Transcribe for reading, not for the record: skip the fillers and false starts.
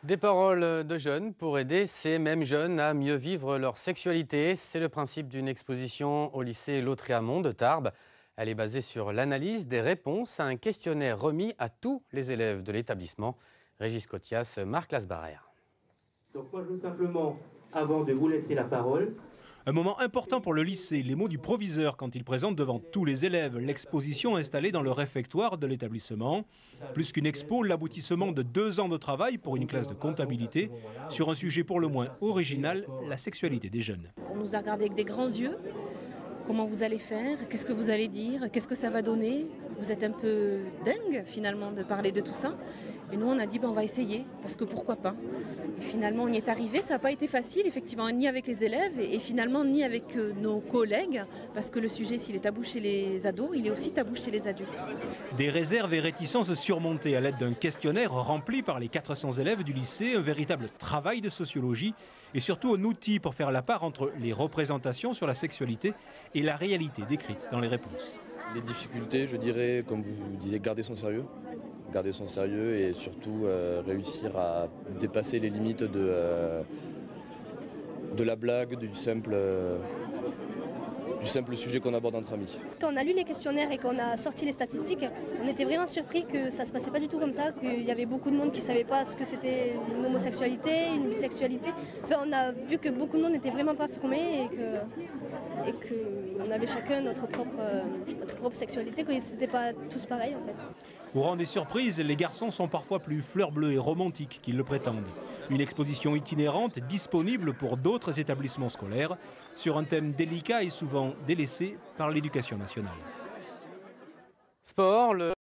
Des paroles de jeunes pour aider ces mêmes jeunes à mieux vivre leur sexualité. C'est le principe d'une exposition au lycée Lautréamont de Tarbes. Elle est basée sur l'analyse des réponses à un questionnaire remis à tous les élèves de l'établissement. Régis Cotias, Marc Lasbarère. Donc moi je veux simplement, avant de vous laisser la parole, un moment important pour le lycée, les mots du proviseur quand il présente devant tous les élèves l'exposition installée dans le réfectoire de l'établissement. Plus qu'une expo, l'aboutissement de 2 ans de travail pour une classe de comptabilité sur un sujet pour le moins original, la sexualité des jeunes. On nous a regardé avec des grands yeux. Comment vous allez faire? Qu'est-ce que vous allez dire? Qu'est-ce que ça va donner? Vous êtes un peu dingue finalement de parler de tout ça. Et nous on a dit on va essayer, parce que pourquoi pas. Et finalement on y est arrivé, ça n'a pas été facile effectivement, ni avec les élèves et finalement ni avec nos collègues, parce que le sujet s'il est tabou chez les ados, il est aussi tabou chez les adultes. Des réserves et réticences surmontées à l'aide d'un questionnaire rempli par les 400 élèves du lycée, un véritable travail de sociologie et surtout un outil pour faire la part entre les représentations sur la sexualité et la réalité décrite dans les réponses. Les difficultés, je dirais, comme vous disiez, garder son sérieux et surtout réussir à dépasser les limites de la blague, du simple sujet qu'on aborde entre amis. Quand on a lu les questionnaires et qu'on a sorti les statistiques, on était vraiment surpris que ça se passait pas du tout comme ça, qu'il y avait beaucoup de monde qui ne savait pas ce que c'était une homosexualité, une bisexualité. Enfin, on a vu que beaucoup de monde n'était vraiment pas formé et qu'on avait chacun notre propre sexualité, que ce n'était pas tous pareils en fait. Au rang des surprises, les garçons sont parfois plus fleurs bleues et romantiques qu'ils le prétendent. Une exposition itinérante disponible pour d'autres établissements scolaires sur un thème délicat et souvent délaissé par l'éducation nationale. Sport,